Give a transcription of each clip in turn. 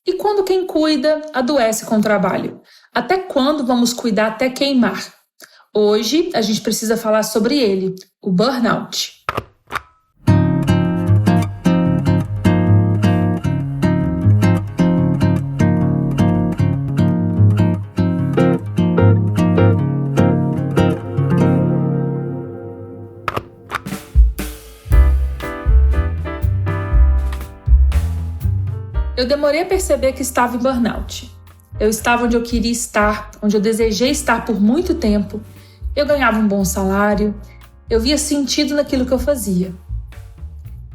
E quando quem cuida adoece com o trabalho? Até quando vamos cuidar até queimar? Hoje a gente precisa falar sobre ele, o burnout. Eu demorei a perceber que estava em burnout. Eu estava onde eu queria estar, onde eu desejei estar por muito tempo. Eu ganhava um bom salário, eu via sentido naquilo que eu fazia.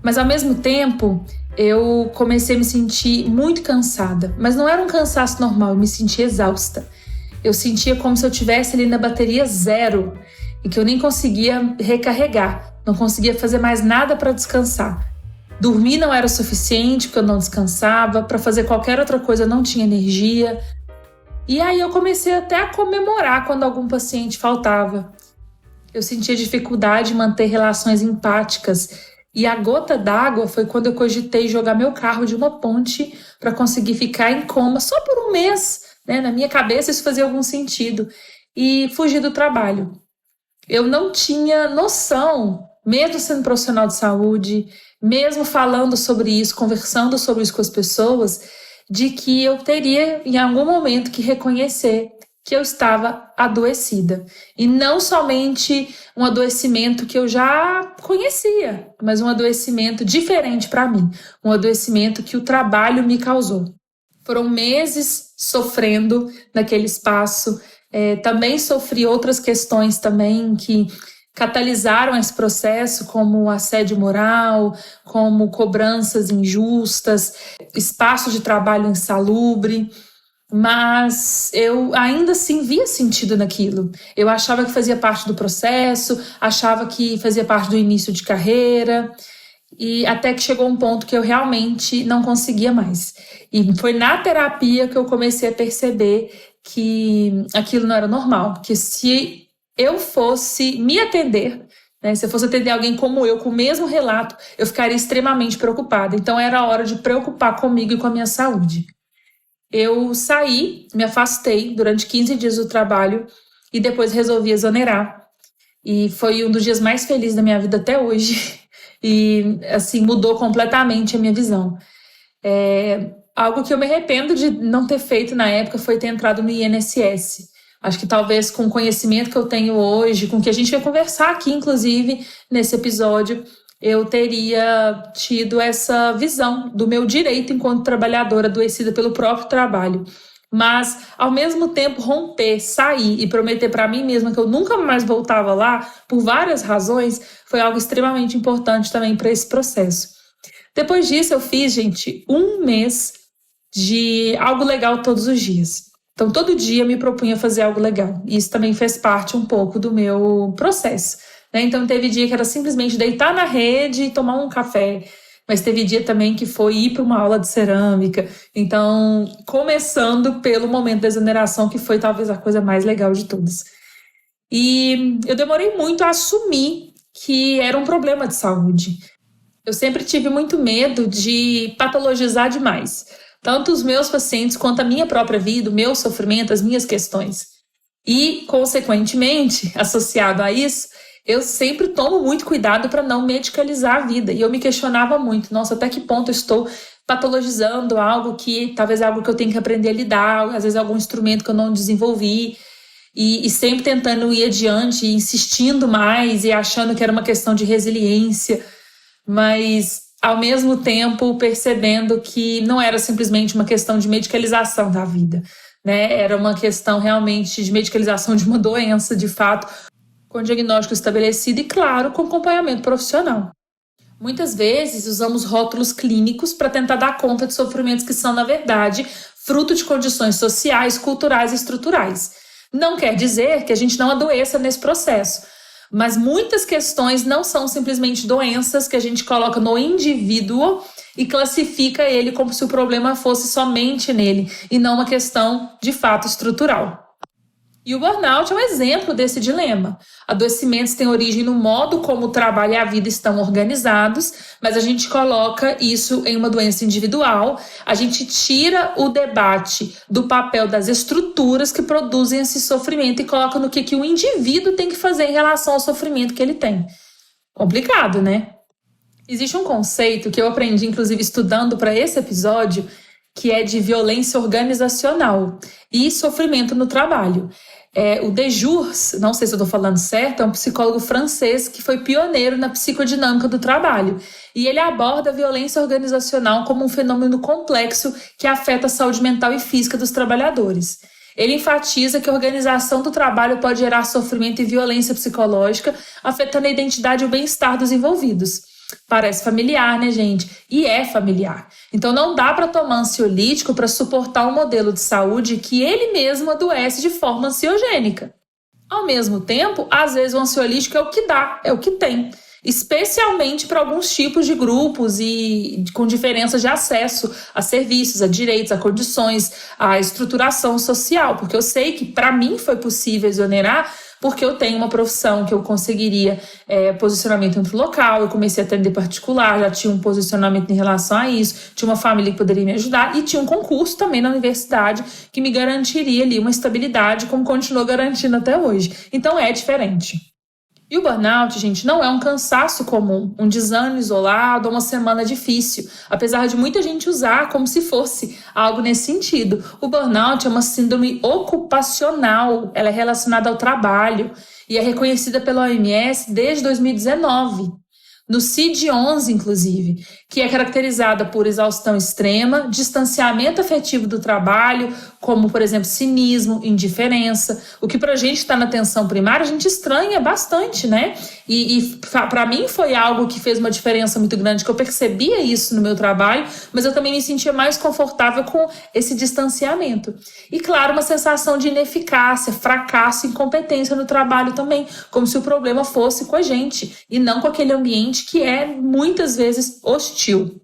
Mas ao mesmo tempo, eu comecei a me sentir muito cansada. Mas não era um cansaço normal, eu me sentia exausta. Eu sentia como se eu estivesse ali na bateria zero e que eu nem conseguia recarregar, não conseguia fazer mais nada para descansar. Dormir não era o suficiente, porque eu não descansava. Para fazer qualquer outra coisa eu não tinha energia. E aí eu comecei até a comemorar quando algum paciente faltava. Eu sentia dificuldade em manter relações empáticas. E a gota d'água foi quando eu cogitei jogar meu carro de uma ponte para conseguir ficar em coma só por um mês. Na minha cabeça isso fazia algum sentido. E fugir do trabalho. Eu não tinha noção, mesmo sendo profissional de saúde, mesmo falando sobre isso, conversando sobre isso com as pessoas, de que eu teria em algum momento que reconhecer que eu estava adoecida. E não somente um adoecimento que eu já conhecia, mas um adoecimento diferente para mim, um adoecimento que o trabalho me causou. Foram meses sofrendo naquele espaço. Também sofri outras questões também que catalisaram esse processo, como assédio moral, como cobranças injustas, espaço de trabalho insalubre, mas eu ainda assim via sentido naquilo. Eu achava que fazia parte do processo, achava que fazia parte do início de carreira, e até que chegou um ponto que eu realmente não conseguia mais. E foi na terapia que eu comecei a perceber que aquilo não era normal, que se eu fosse me atender, se eu fosse atender alguém como eu, com o mesmo relato, eu ficaria extremamente preocupada. Então era a hora de preocupar comigo e com a minha saúde. Eu saí, me afastei durante 15 dias do trabalho e depois resolvi exonerar. E foi um dos dias mais felizes da minha vida até hoje. E assim, mudou completamente a minha visão. Algo que eu me arrependo de não ter feito na época foi ter entrado no INSS. Acho que talvez com o conhecimento que eu tenho hoje, com o que a gente vai conversar aqui, inclusive, nesse episódio, eu teria tido essa visão do meu direito enquanto trabalhadora adoecida pelo próprio trabalho. Mas, ao mesmo tempo, romper, sair e prometer para mim mesma que eu nunca mais voltava lá, por várias razões, foi algo extremamente importante também para esse processo. Depois disso, eu fiz, gente, um mês de algo legal todos os dias. Então, todo dia eu me propunha fazer algo legal. E isso também fez parte um pouco do meu processo. Então, teve dia que era simplesmente deitar na rede e tomar um café. Mas teve dia também que foi ir para uma aula de cerâmica. Então, começando pelo momento da exoneração, que foi talvez a coisa mais legal de todas. E eu demorei muito a assumir que era um problema de saúde. Eu sempre tive muito medo de patologizar demais. Tanto os meus pacientes quanto a minha própria vida, o meu sofrimento, as minhas questões. E, consequentemente, associado a isso, eu sempre tomo muito cuidado para não medicalizar a vida. E eu me questionava muito, nossa, até que ponto eu estou patologizando algo que talvez é algo que eu tenho que aprender a lidar, às vezes é algum instrumento que eu não desenvolvi, e sempre tentando ir adiante, insistindo mais e achando que era uma questão de resiliência, mas ao mesmo tempo percebendo que não era simplesmente uma questão de medicalização da vida, Era uma questão realmente de medicalização de uma doença, de fato, com diagnóstico estabelecido e, claro, com acompanhamento profissional. Muitas vezes usamos rótulos clínicos para tentar dar conta de sofrimentos que são, na verdade, fruto de condições sociais, culturais e estruturais. Não quer dizer que a gente não adoeça nesse processo, mas muitas questões não são simplesmente doenças que a gente coloca no indivíduo e classifica ele como se o problema fosse somente nele e não uma questão de fato estrutural. E o burnout é um exemplo desse dilema. Adoecimentos têm origem no modo como o trabalho e a vida estão organizados, mas a gente coloca isso em uma doença individual, a gente tira o debate do papel das estruturas que produzem esse sofrimento e coloca no que o indivíduo tem que fazer em relação ao sofrimento que ele tem. Complicado, né? Existe um conceito que eu aprendi, inclusive, estudando para esse episódio, que é de violência organizacional e sofrimento no trabalho. O Dejurs, não sei se eu estou falando certo, é um psicólogo francês que foi pioneiro na psicodinâmica do trabalho. E ele aborda a violência organizacional como um fenômeno complexo que afeta a saúde mental e física dos trabalhadores. Ele enfatiza que a organização do trabalho pode gerar sofrimento e violência psicológica, afetando a identidade e o bem-estar dos envolvidos. Parece familiar, né, gente? E é familiar. Então não dá para tomar ansiolítico para suportar um modelo de saúde que ele mesmo adoece de forma ansiogênica. Ao mesmo tempo, às vezes o ansiolítico é o que dá, é o que tem. Especialmente para alguns tipos de grupos e com diferenças de acesso a serviços, a direitos, a condições, a estruturação social. Porque eu sei que para mim foi possível exonerar porque eu tenho uma profissão que eu conseguiria posicionamento em outro local, eu comecei a atender particular, já tinha um posicionamento em relação a isso, tinha uma família que poderia me ajudar e tinha um concurso também na universidade que me garantiria ali uma estabilidade, como continua garantindo até hoje. Então é diferente. E o burnout, gente, não é um cansaço comum, um desânimo isolado ou uma semana difícil, apesar de muita gente usar como se fosse algo nesse sentido. O burnout é uma síndrome ocupacional, ela é relacionada ao trabalho e é reconhecida pela OMS desde 2019. No CID-11, inclusive, que é caracterizada por exaustão extrema, distanciamento afetivo do trabalho, como, por exemplo, cinismo, indiferença, o que pra gente está na atenção primária, a gente estranha bastante, né? E para mim foi algo que fez uma diferença muito grande, que eu percebia isso no meu trabalho, mas eu também me sentia mais confortável com esse distanciamento. E, claro, uma sensação de ineficácia, fracasso, incompetência no trabalho também, como se o problema fosse com a gente e não com aquele ambiente que é muitas vezes hostil.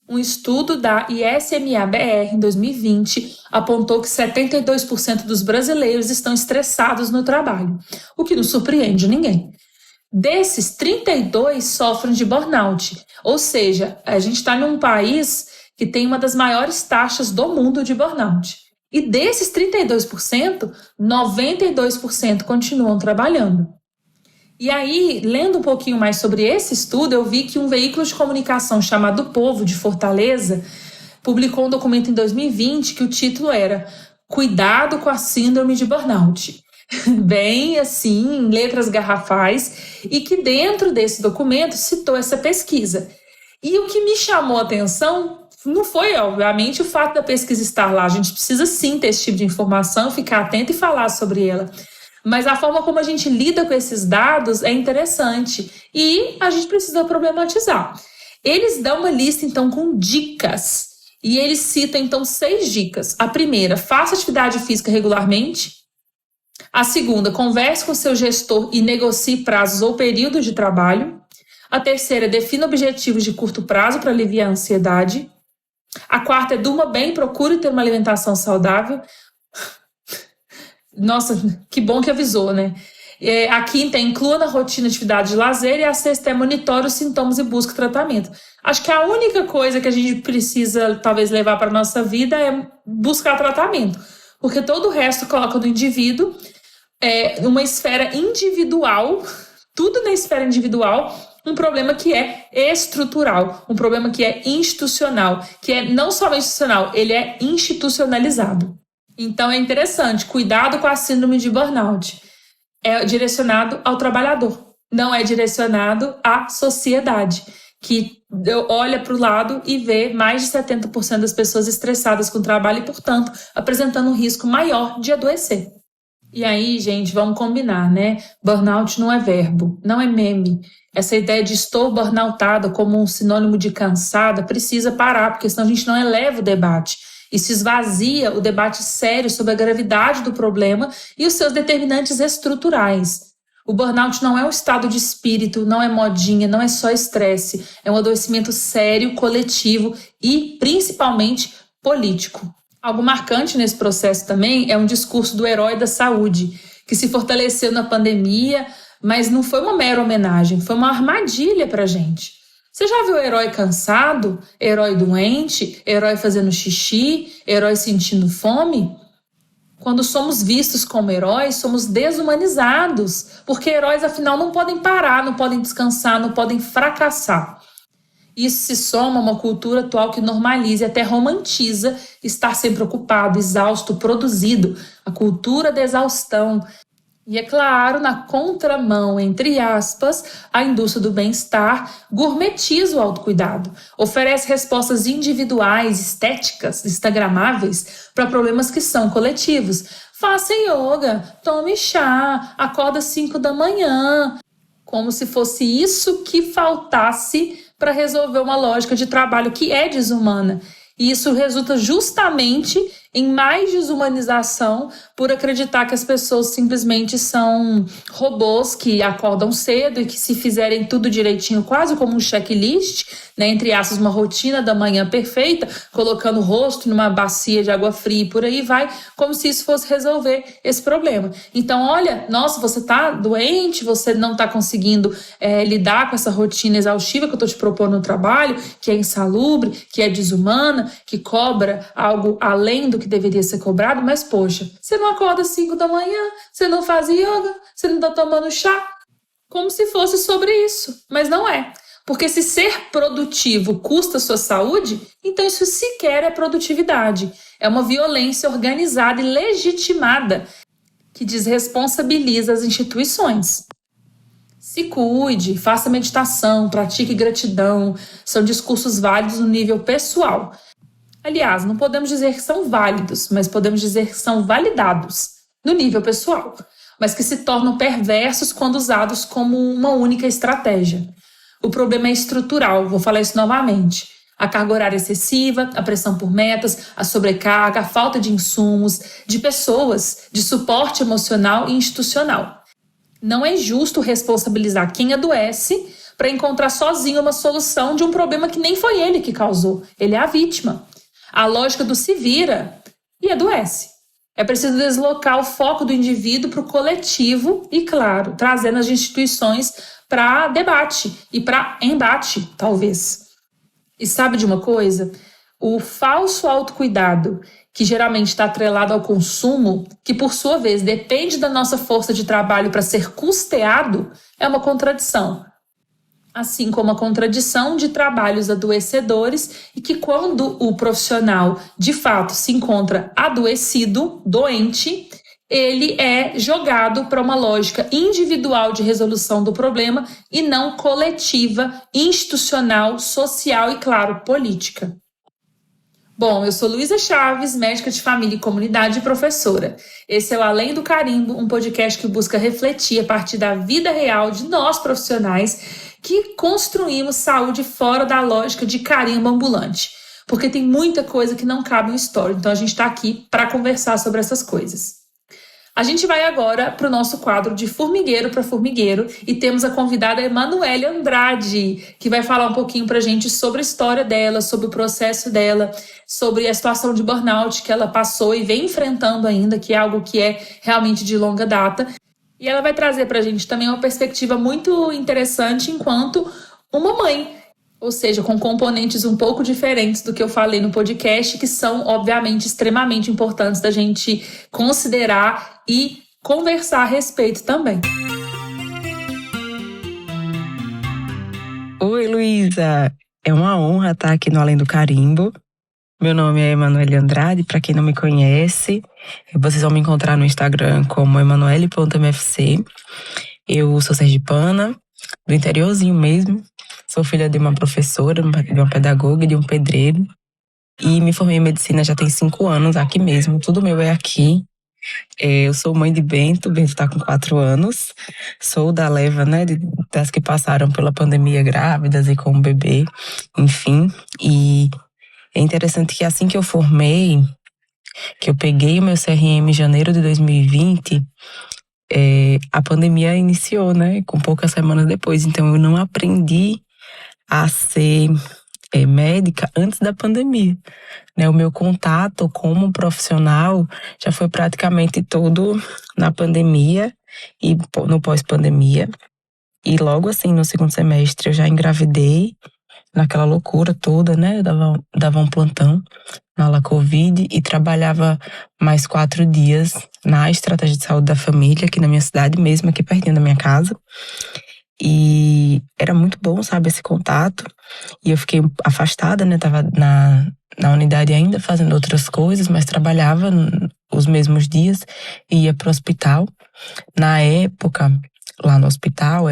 Um estudo da ISMA-BR em 2020 apontou que 72% dos brasileiros estão estressados no trabalho, o que não surpreende ninguém. Desses, 32% sofrem de burnout, ou seja, a gente está num país que tem uma das maiores taxas do mundo de burnout. E desses 32%, 92% continuam trabalhando. E aí, lendo um pouquinho mais sobre esse estudo, eu vi que um veículo de comunicação chamado Povo, de Fortaleza, publicou um documento em 2020 que o título era Cuidado com a Síndrome de Burnout. Bem assim, em letras garrafais, e que dentro desse documento citou essa pesquisa. E o que me chamou a atenção não foi, obviamente, o fato da pesquisa estar lá. A gente precisa sim ter esse tipo de informação, ficar atento e falar sobre ela. Mas a forma como a gente lida com esses dados é interessante e a gente precisa problematizar. Eles dão uma lista, então, com dicas. E eles citam, então, 6 dicas. A primeira, faça atividade física regularmente. A segunda, converse com seu gestor e negocie prazos ou períodos de trabalho. A terceira, defina objetivos de curto prazo para aliviar a ansiedade. A quarta é durma bem e procure ter uma alimentação saudável. Nossa, que bom que avisou, né? A quinta é inclua na rotina atividade de lazer e a sexta é monitore os sintomas e busque tratamento. Acho que a única coisa que a gente precisa talvez levar para a nossa vida é buscar tratamento, porque todo o resto coloca no indivíduo uma esfera individual, tudo na esfera individual, um problema que é estrutural, um problema que é institucional, que é não só institucional, ele é institucionalizado. Então é interessante, cuidado com a síndrome de burnout. É direcionado ao trabalhador, não é direcionado à sociedade, que olha para o lado e vê mais de 70% das pessoas estressadas com o trabalho e, portanto, apresentando um risco maior de adoecer. E aí, gente, vamos combinar, né? Burnout não é verbo, não é meme. Essa ideia de estou burnoutada como um sinônimo de cansada precisa parar, porque senão a gente não eleva o debate. Isso esvazia o debate sério sobre a gravidade do problema e os seus determinantes estruturais. O burnout não é um estado de espírito, não é modinha, não é só estresse. É um adoecimento sério, coletivo e, principalmente, político. Algo marcante nesse processo também é um discurso do herói da saúde, que se fortaleceu na pandemia, mas não foi uma mera homenagem, foi uma armadilha para a gente. Você já viu herói cansado, herói doente, herói fazendo xixi, herói sentindo fome? Quando somos vistos como heróis, somos desumanizados, porque heróis, afinal, não podem parar, não podem descansar, não podem fracassar. Isso se soma a uma cultura atual que normaliza e até romantiza estar sempre ocupado, exausto, produzido. A cultura da exaustão. E é claro, na contramão, entre aspas, a indústria do bem-estar gourmetiza o autocuidado, oferece respostas individuais, estéticas, instagramáveis para problemas que são coletivos. Faça yoga, tome chá, acorda às 5 da manhã, como se fosse isso que faltasse para resolver uma lógica de trabalho que é desumana. E isso resulta justamente em mais desumanização por acreditar que as pessoas simplesmente são robôs que acordam cedo e que se fizerem tudo direitinho, quase como um checklist, né, entre aspas, uma rotina da manhã perfeita, colocando o rosto numa bacia de água fria e por aí vai, como se isso fosse resolver esse problema. Então, olha, nossa, você tá doente, você não tá conseguindo lidar com essa rotina exaustiva que eu tô te propondo no trabalho, que é insalubre, que é desumana, que cobra algo além do que deveria ser cobrado, mas poxa, você não acorda às 5 da manhã, você não faz yoga, você não tá tomando chá, como se fosse sobre isso, mas não é. Porque se ser produtivo custa sua saúde, então isso sequer é produtividade. É uma violência organizada e legitimada que desresponsabiliza as instituições. Se cuide, faça meditação, pratique gratidão, são discursos válidos no nível pessoal. Aliás, não podemos dizer que são válidos, mas podemos dizer que são validados no nível pessoal, mas que se tornam perversos quando usados como uma única estratégia. O problema é estrutural, vou falar isso novamente. A carga horária excessiva, a pressão por metas, a sobrecarga, a falta de insumos, de pessoas, de suporte emocional e institucional. Não é justo responsabilizar quem adoece para encontrar sozinho uma solução de um problema que nem foi ele que causou, ele é a vítima. A lógica do se vira e adoece. É preciso deslocar o foco do indivíduo para o coletivo e, claro, trazendo as instituições para debate e para embate, talvez. E sabe de uma coisa? O falso autocuidado, que geralmente está atrelado ao consumo, que por sua vez depende da nossa força de trabalho para ser custeado, é uma contradição. Assim como a contradição de trabalhos adoecedores e que quando o profissional de fato se encontra adoecido, doente, ele é jogado para uma lógica individual de resolução do problema e não coletiva, institucional, social e, claro, política. Bom, eu sou Luísa Chaves, médica de família e comunidade e professora. Esse é o Além do Carimbo, um podcast que busca refletir a partir da vida real de nós profissionais que construímos saúde fora da lógica de carimbo ambulante. Porque tem muita coisa que não cabe no story, então a gente está aqui para conversar sobre essas coisas. A gente vai agora para o nosso quadro de formigueiro para formigueiro e temos a convidada Emanuele Andrade, que vai falar um pouquinho para a gente sobre a história dela, sobre o processo dela, sobre a situação de burnout que ela passou e vem enfrentando ainda, que é algo que é realmente de longa data. E ela vai trazer para a gente também uma perspectiva muito interessante enquanto uma mãe, ou seja, com componentes um pouco diferentes do que eu falei no podcast, que são, obviamente, extremamente importantes da gente considerar e conversar a respeito também. Oi, Luísa! É uma honra estar aqui no Além do Carimbo. Meu nome é Emanuele Andrade, para quem não me conhece, vocês vão me encontrar no Instagram como emanuele.mfc. Eu sou sergipana, do interiorzinho mesmo. Sou filha de uma professora, de uma pedagoga e de um pedreiro. E me formei em medicina já tem 5 anos, aqui mesmo. Tudo meu é aqui. Eu sou mãe de Bento está com 4 anos. Sou da leva, né, das que passaram pela pandemia grávidas e com o bebê, enfim. E é interessante que assim que eu formei, que eu peguei o meu CRM em janeiro de 2020, a pandemia iniciou, né, com poucas semanas depois. Então eu não aprendi a ser médica antes da pandemia, né? O meu contato como profissional já foi praticamente todo na pandemia e no pós-pandemia. E logo assim, no segundo semestre, eu já engravidei, naquela loucura toda, né? Eu dava um plantão na ala Covid e trabalhava mais 4 dias na estratégia de saúde da família, aqui na minha cidade mesmo, aqui pertinho da minha casa. E era muito bom, sabe, esse contato. E eu fiquei afastada, né? Tava na unidade ainda fazendo outras coisas, mas trabalhava os mesmos dias e ia pro hospital. Na época, lá no hospital,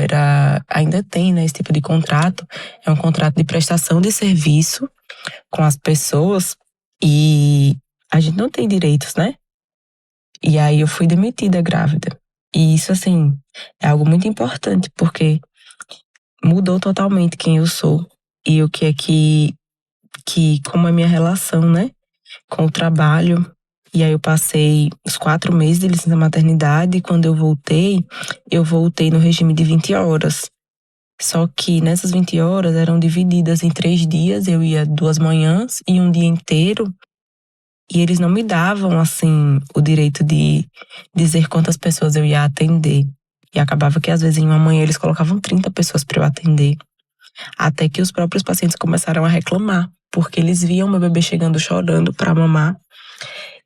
ainda tem, né, esse tipo de contrato. É um contrato de prestação de serviço com as pessoas e a gente não tem direitos, né? E aí eu fui demitida grávida. E isso, assim, é algo muito importante, porque mudou totalmente quem eu sou e o que é como é a minha relação, né, com o trabalho. E aí eu passei os 4 meses de licença maternidade e quando eu voltei no regime de 20 horas. Só que nessas 20 horas eram divididas em 3 dias, eu ia 2 manhãs e um dia inteiro. E eles não me davam, assim, o direito de dizer quantas pessoas eu ia atender. E acabava que às vezes em uma manhã eles colocavam 30 pessoas para eu atender. Até que os próprios pacientes começaram a reclamar, porque eles viam meu bebê chegando chorando para mamar.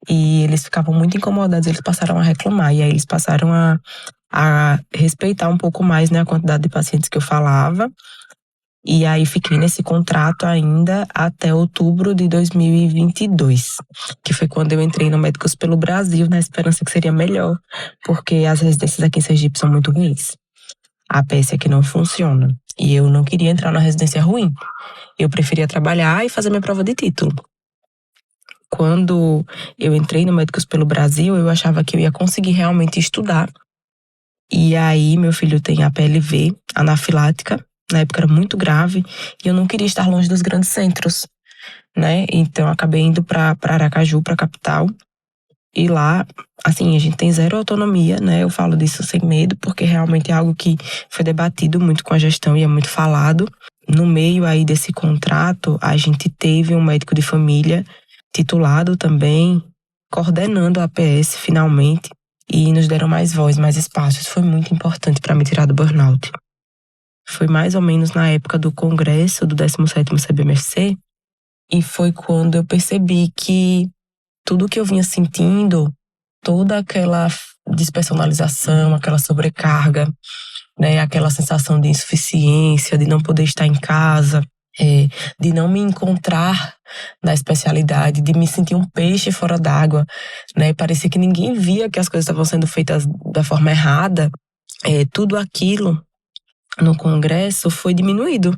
E eles ficavam muito incomodados, eles passaram a reclamar. E aí eles passaram a respeitar um pouco mais, né, a quantidade de pacientes que eu falava. E aí fiquei nesse contrato ainda até outubro de 2022, que foi quando eu entrei no Médicos pelo Brasil, na esperança que seria melhor, porque as residências aqui em Sergipe são muito ruins. A APS aqui não funciona. E eu não queria entrar na residência ruim. Eu preferia trabalhar e fazer minha prova de título. Quando eu entrei no Médicos pelo Brasil, eu achava que eu ia conseguir realmente estudar. E aí, meu filho tem a PLV, anafilática. Na época era muito grave. E eu não queria estar longe dos grandes centros, né? Então, eu acabei indo para Aracaju, para a capital. E lá, assim, a gente tem zero autonomia, né? Eu falo disso sem medo, porque realmente é algo que foi debatido muito com a gestão e é muito falado. No meio aí desse contrato, a gente teve um médico de família titulado também, coordenando a APS finalmente, e nos deram mais voz, mais espaço. Isso foi muito importante para me tirar do burnout. Foi mais ou menos na época do congresso do 17º CBMFC, e foi quando eu percebi que tudo que eu vinha sentindo, toda aquela despersonalização, aquela sobrecarga, né, aquela sensação de insuficiência, de não poder estar em casa, de não me encontrar na especialidade, de me sentir um peixe fora d'água, né, parecia que ninguém via que as coisas estavam sendo feitas da forma errada. Tudo aquilo no congresso foi diminuído,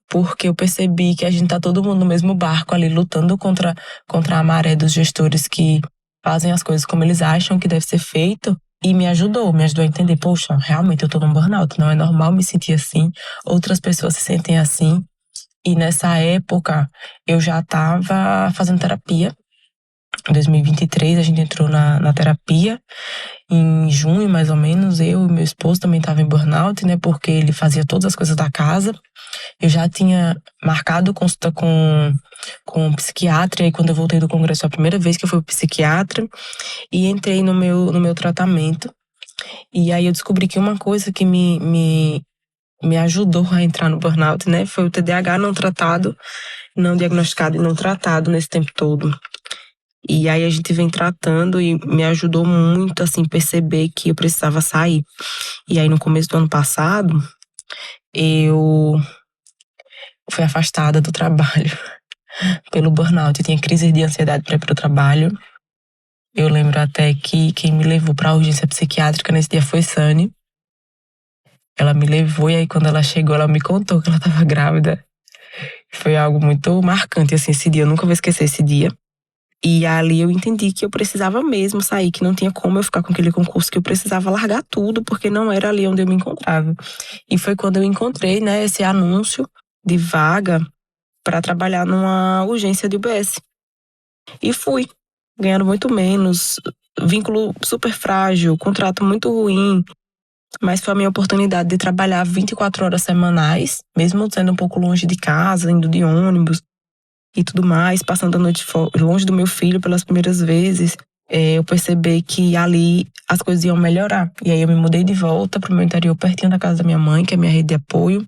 porque eu percebi que a gente tá todo mundo no mesmo barco ali, lutando contra a maré dos gestores que fazem as coisas como eles acham que deve ser feito. E me ajudou a entender, poxa, realmente eu tô num burnout, não é normal me sentir assim, outras pessoas se sentem assim. E nessa época, eu já tava fazendo terapia. Em 2023, a gente entrou na terapia. Em junho, mais ou menos, eu e meu esposo também tava em burnout, né, porque ele fazia todas as coisas da casa. Eu já tinha marcado consulta com um psiquiatra, e quando eu voltei do congresso, foi a primeira vez que eu fui pro psiquiatra, e entrei no meu tratamento. E aí eu descobri que uma coisa que me ajudou a entrar no burnout, né, foi o TDAH não tratado, não diagnosticado e não tratado nesse tempo todo. E aí a gente vem tratando e me ajudou muito, assim, perceber que eu precisava sair. E aí no começo do ano passado, eu fui afastada do trabalho pelo burnout. Eu tinha crise de ansiedade para ir pro trabalho. Eu lembro até que quem me levou pra urgência psiquiátrica nesse dia foi Sani. Ela me levou e aí quando ela chegou, ela me contou que ela tava grávida. Foi algo muito marcante, assim, esse dia. Eu nunca vou esquecer esse dia. E ali eu entendi que eu precisava mesmo sair, que não tinha como eu ficar com aquele concurso, que eu precisava largar tudo, porque não era ali onde eu me encontrava. E foi quando eu encontrei, né, esse anúncio de vaga para trabalhar numa urgência de UBS. E fui, ganhando muito menos, vínculo super frágil, contrato muito ruim. mas foi a minha oportunidade de trabalhar 24 horas semanais, mesmo sendo um pouco longe de casa, indo de ônibus e tudo mais, passando a noite longe do meu filho pelas primeiras vezes. Eu percebi que ali as coisas iam melhorar. E aí eu me mudei de volta pro meu interior, pertinho da casa da minha mãe, que é a minha rede de apoio.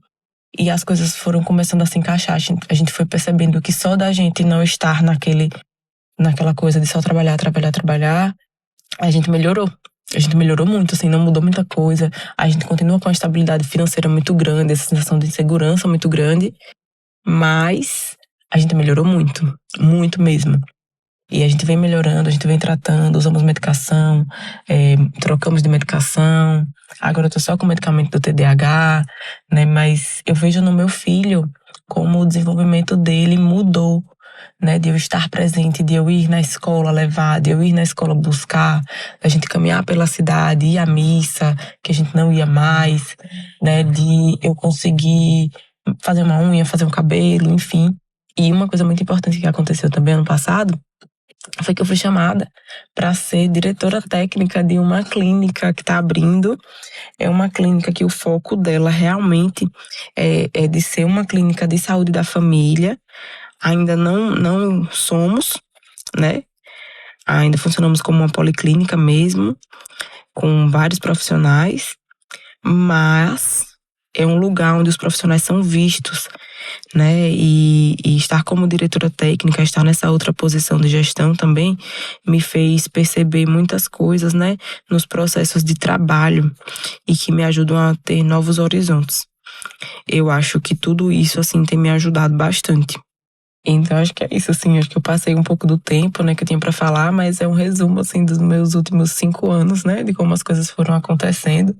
E as coisas foram começando a se encaixar. A gente foi percebendo que só da gente não estar naquela coisa de só trabalhar, a gente melhorou. A gente melhorou muito, assim, não mudou muita coisa. A gente continua com uma estabilidade financeira muito grande, essa sensação de insegurança muito grande. Mas a gente melhorou muito, muito mesmo. E a gente vem melhorando, a gente vem tratando, usamos medicação, trocamos de medicação. Agora eu tô só com o medicamento do TDAH, né? Mas eu vejo no meu filho como o desenvolvimento dele mudou, né? De eu estar presente, de eu ir na escola levar, de eu ir na escola buscar, da gente caminhar pela cidade, ir à missa, que a gente não ia mais, né? De eu conseguir fazer uma unha, fazer um cabelo, enfim. E uma coisa muito importante que aconteceu também ano passado foi que eu fui chamada para ser diretora técnica de uma clínica que está abrindo. É uma clínica que o foco dela realmente é de ser uma clínica de saúde da família. Ainda não somos, né? Ainda funcionamos como uma policlínica mesmo, com vários profissionais, mas é um lugar onde os profissionais são vistos, né? E estar como diretora técnica, estar nessa outra posição de gestão também me fez perceber muitas coisas, né? Nos processos de trabalho e que me ajudam a ter novos horizontes. Eu acho que tudo isso, assim, tem me ajudado bastante. Então, acho que é isso, assim. Acho que eu passei um pouco do tempo, né, que eu tinha pra falar, mas é um resumo, assim, dos meus últimos 5 anos, né, de como as coisas foram acontecendo.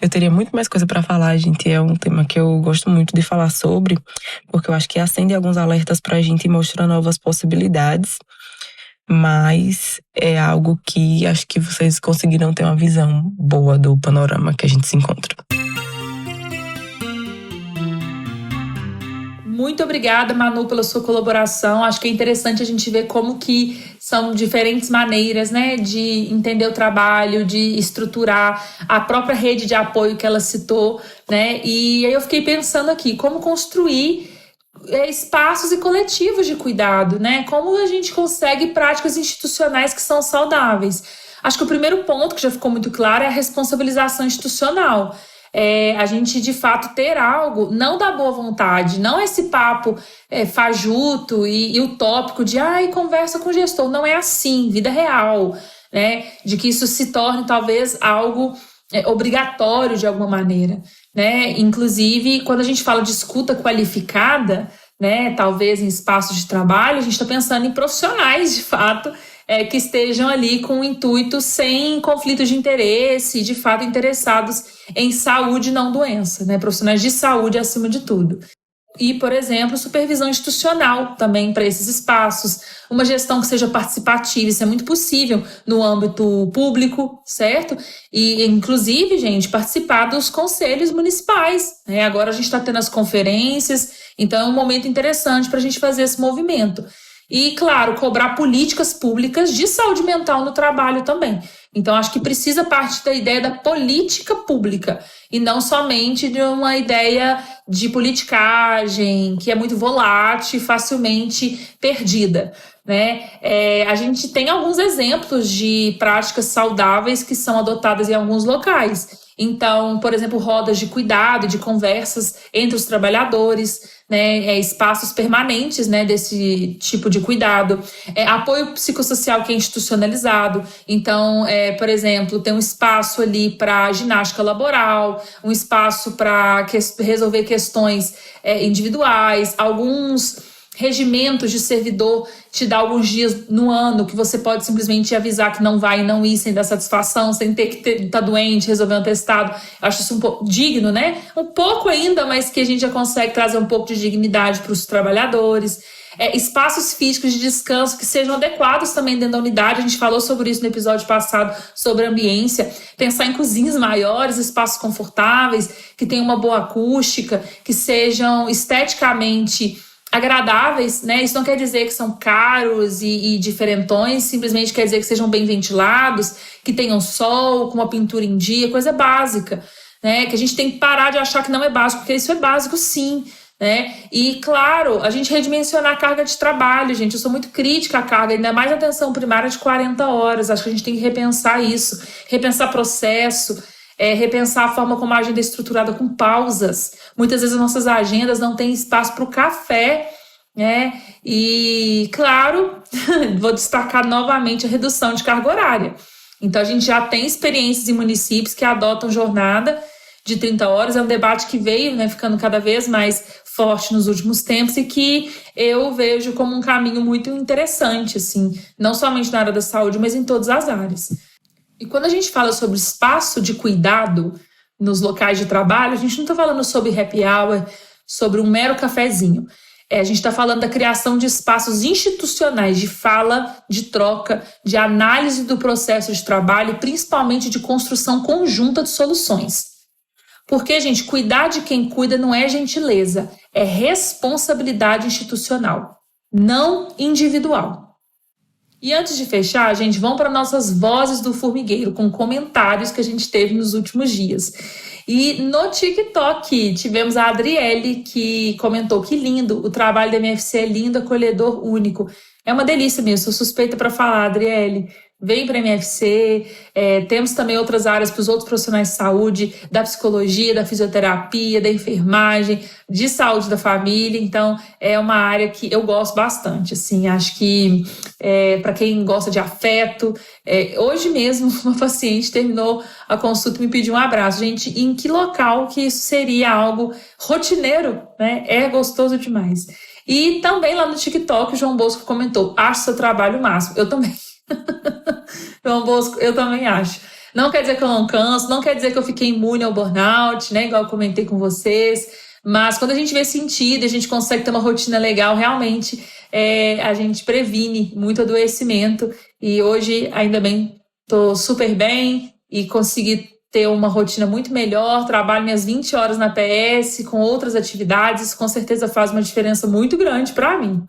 Eu teria muito mais coisa pra falar, gente. É um tema que eu gosto muito de falar sobre, porque eu acho que acende alguns alertas pra gente e mostra novas possibilidades. Mas é algo que acho que vocês conseguiram ter uma visão boa do panorama que a gente se encontra. Muito obrigada, Manu, pela sua colaboração. Acho que é interessante a gente ver como que são diferentes maneiras, né, de entender o trabalho, de estruturar a própria rede de apoio que ela citou, né? E aí eu fiquei pensando aqui, como construir espaços e coletivos de cuidado, né? Como a gente consegue práticas institucionais que são saudáveis. Acho que o primeiro ponto, que já ficou muito claro, é a responsabilização institucional. A gente, de fato, ter algo, não da boa vontade, não esse papo fajuto e utópico de conversa com o gestor. Não é assim, vida real, né? De que isso se torne, talvez, algo obrigatório de alguma maneira, né? Inclusive, quando a gente fala de escuta qualificada, né, talvez em espaços de trabalho, a gente está pensando em profissionais, de fato, que estejam ali com o intuito sem conflito de interesse, de fato interessados em saúde, não doença, né? Profissionais de saúde acima de tudo. E, por exemplo, supervisão institucional também para esses espaços, uma gestão que seja participativa, isso é muito possível no âmbito público, certo? E, inclusive, gente, participar dos conselhos municipais, né? Agora a gente está tendo as conferências, então é um momento interessante para a gente fazer esse movimento. E, claro, cobrar políticas públicas de saúde mental no trabalho também. Então, acho que precisa partir da ideia da política pública e não somente de uma ideia de politicagem que é muito volátil e facilmente perdida, né? A gente tem alguns exemplos de práticas saudáveis que são adotadas em alguns locais. Então, por exemplo, rodas de cuidado, de conversas entre os trabalhadores, né, espaços permanentes, né, desse tipo de cuidado, apoio psicossocial que é institucionalizado. Então, por exemplo, tem um espaço ali para ginástica laboral, um espaço para resolver questões individuais, alguns regimentos de servidor te dá alguns dias no ano que você pode simplesmente avisar que não vai e não ir sem dar satisfação, sem ter que estar doente, resolver um atestado. Eu acho isso um pouco digno, né? Um pouco ainda, mas que a gente já consegue trazer um pouco de dignidade para os trabalhadores. Espaços físicos de descanso que sejam adequados também dentro da unidade. A gente falou sobre isso no episódio passado, sobre ambiência. Pensar em cozinhas maiores, espaços confortáveis, que tenham uma boa acústica, que sejam esteticamente agradáveis, né? Isso não quer dizer que são caros e diferentões, simplesmente quer dizer que sejam bem ventilados, que tenham sol, com uma pintura em dia, coisa básica. né? Que a gente tem que parar de achar que não é básico, porque isso é básico sim, né? E, claro, a gente redimensionar a carga de trabalho, gente. Eu sou muito crítica à carga, ainda mais a atenção primária de 40 horas. Acho que a gente tem que repensar isso, repensar processo, repensar a forma como a agenda é estruturada com pausas. Muitas vezes as nossas agendas não têm espaço para o café, né? E, claro, vou destacar novamente a redução de carga horária. Então, a gente já tem experiências em municípios que adotam jornada de 30 horas. É um debate que veio, né, ficando cada vez mais forte nos últimos tempos e que eu vejo como um caminho muito interessante, assim, não somente na área da saúde, mas em todas as áreas. E quando a gente fala sobre espaço de cuidado nos locais de trabalho, a gente não está falando sobre happy hour, sobre um mero cafezinho. A gente está falando da criação de espaços institucionais de fala, de troca, de análise do processo de trabalho e principalmente de construção conjunta de soluções. Porque, gente, cuidar de quem cuida não é gentileza, é responsabilidade institucional, não individual. E antes de fechar, gente, vamos para nossas vozes do formigueiro, com comentários que a gente teve nos últimos dias. E no TikTok tivemos a Adriele, que comentou que lindo, o trabalho da MFC é lindo, acolhedor, único. É uma delícia mesmo, sou suspeita para falar, Adriele. Vem para a MFC, temos também outras áreas para os outros profissionais de saúde, da psicologia, da fisioterapia, da enfermagem, de saúde da família. Então, é uma área que eu gosto bastante. Assim, acho que para quem gosta de afeto, hoje mesmo uma paciente terminou a consulta e me pediu um abraço. Gente, em que local que isso seria algo rotineiro, né? É gostoso demais. E também lá no TikTok, o João Bosco comentou, acho seu trabalho o máximo. Eu também. João Bosco, eu também acho. Não quer dizer que eu não canso, não quer dizer que eu fiquei imune ao burnout, né? Igual eu comentei com vocês. Mas quando a gente vê sentido, a gente consegue ter uma rotina legal, realmente a gente previne muito adoecimento. E hoje, ainda bem, estou super bem e consegui ter uma rotina muito melhor. Trabalho minhas 20 horas na PS com outras atividades. Isso com certeza faz uma diferença muito grande para mim.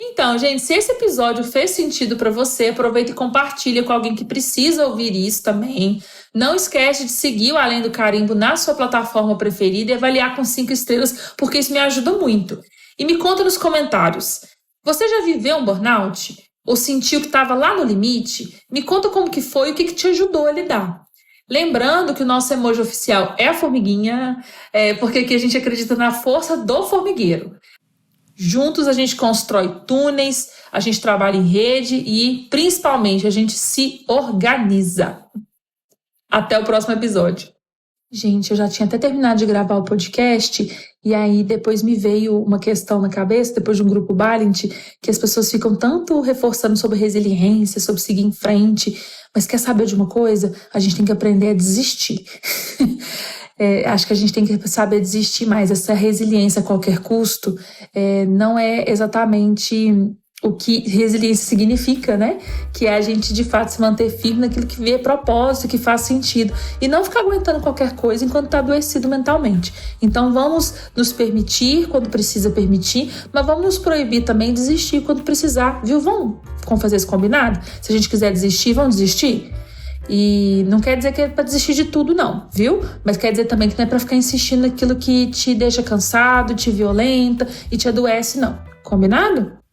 Então, gente, se esse episódio fez sentido para você, aproveita e compartilha com alguém que precisa ouvir isso também. Não esquece de seguir o Além do Carimbo na sua plataforma preferida e avaliar com 5 estrelas, porque isso me ajuda muito. E me conta nos comentários, você já viveu um burnout? Ou sentiu que estava lá no limite? Me conta como que foi e o que te ajudou a lidar. Lembrando que o nosso emoji oficial é a formiguinha, porque aqui a gente acredita na força do formigueiro. Juntos a gente constrói túneis, a gente trabalha em rede e, principalmente, a gente se organiza. Até o próximo episódio. Gente, eu já tinha até terminado de gravar o podcast e aí depois me veio uma questão na cabeça, depois de um grupo Balint, que as pessoas ficam tanto reforçando sobre resiliência, sobre seguir em frente, mas quer saber de uma coisa? A gente tem que aprender a desistir. Acho que a gente tem que saber desistir mais. Essa resiliência a qualquer custo não é exatamente o que resiliência significa, né? Que é a gente, de fato, se manter firme naquilo que vê propósito, que faz sentido. E não ficar aguentando qualquer coisa enquanto está adoecido mentalmente. Então, vamos nos permitir quando precisa permitir, mas vamos nos proibir também de desistir quando precisar. Viu? Vamos fazer esse combinado? Se a gente quiser desistir, vamos desistir? E não quer dizer que é para desistir de tudo, não, viu? Mas quer dizer também que não é para ficar insistindo naquilo que te deixa cansado, te violenta e te adoece, não. Combinado?